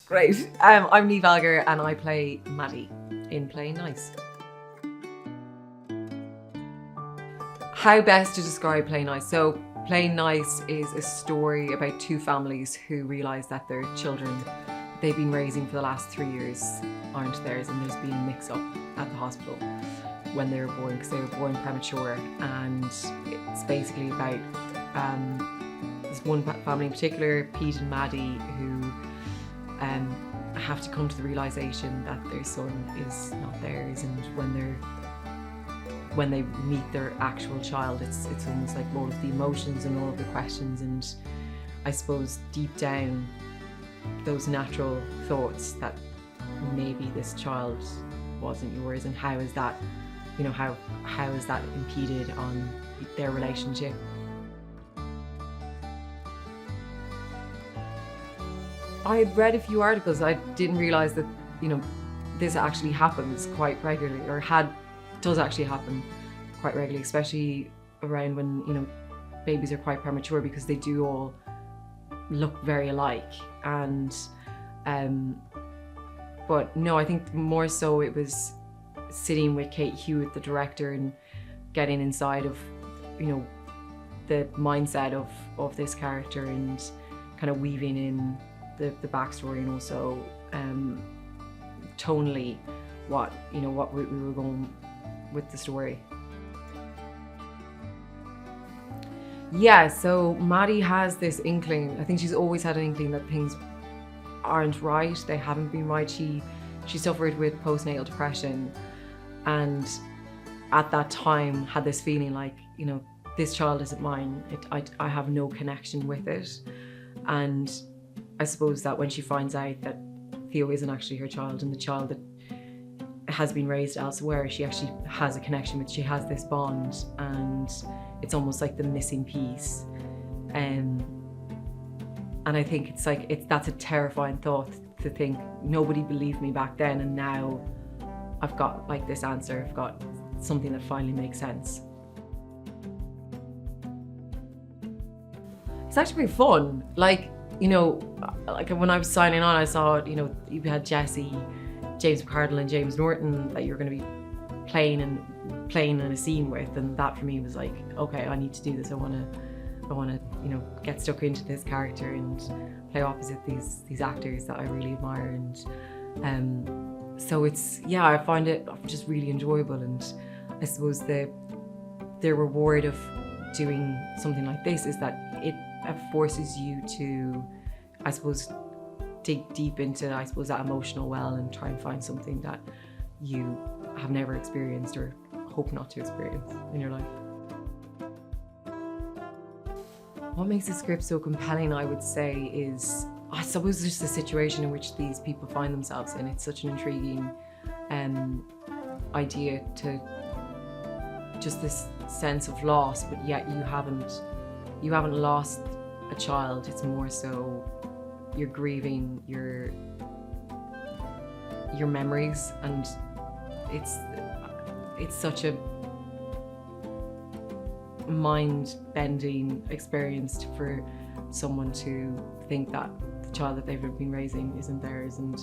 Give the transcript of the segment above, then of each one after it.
Great. I'm Niamh Algar and I play Maddie in Playing Nice. How best to describe Playing Nice? So Playing Nice is a story about two families who realise that their children they've been raising for the last 3 years aren't theirs, and there's been a mix-up at the hospital when they were born because they were born premature. And it's basically about this one family in particular, Pete and Maddie, who have to come to the realisation that their son is not theirs, and when they meet their actual child, it's almost like all of the emotions and all of the questions, and I suppose deep down those natural thoughts that maybe this child wasn't yours, and how is that, how is that impeded on their relationship. I had read a few articles. I didn't realise that, this actually happens quite regularly, or does actually happen quite regularly, especially around when, babies are quite premature, because they do all look very alike. And but no, I think more so it was sitting with Kate Hewitt, the director, and getting inside of, the mindset of this character, and kind of weaving in the backstory, and also tonally what route we were going with the story. Yeah, so Maddie has this inkling. I think she's always had an inkling that things aren't right. They haven't been right. She suffered with postnatal depression, and at that time had this feeling like, this child isn't mine. I have no connection with it. And I suppose that when she finds out that Theo isn't actually her child, and the child that has been raised elsewhere, she actually has a connection with, she has this bond, and it's almost like the missing piece. And I think that's a terrifying thought, to think nobody believed me back then, and now I've got like this answer, I've got something that finally makes sense. It's actually pretty fun. Like when I was signing on, I saw, you had Jesse, James McCardle and James Norton that you're going to be playing in a scene with, and that for me was like, okay, I need to do this. I want to get stuck into this character and play opposite these actors that I really admire. And so I find it just really enjoyable, and I suppose the reward of doing something like this is that it forces you to, I suppose, dig deep into, that emotional well, and try and find something that you have never experienced or hope not to experience in your life. What makes the script so compelling, I would say, is, I suppose, just the situation in which these people find themselves in. It's such an intriguing idea, to just this sense of loss, but yet you haven't lost a child. It's more so you're grieving your memories, and it's such a mind-bending experience for someone to think that the child that they've been raising isn't theirs, and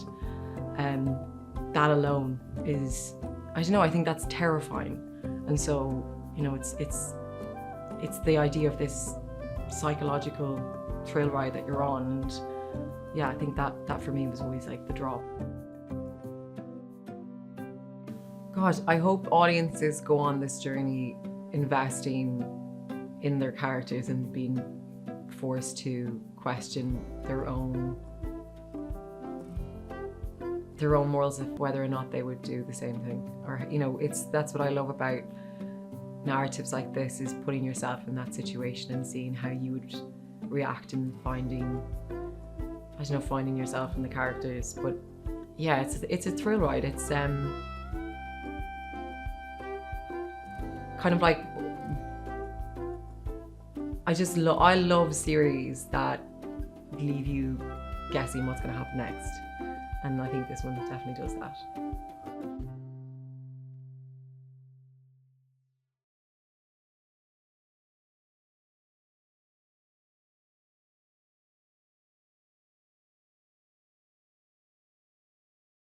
that alone is, I don't know, I think that's terrifying. And so, it's the idea of this psychological thrill ride that you're on, and yeah, I think that for me was always like the drop. God, I hope audiences go on this journey investing in their characters and being forced to question their own morals of whether or not they would do the same thing. Or, that's what I love about narratives like this, is putting yourself in that situation and seeing how you would react, and finding yourself in the characters. But yeah, it's a thrill ride. It's kind of like, I love series that leave you guessing what's going to happen next, and I think this one definitely does that.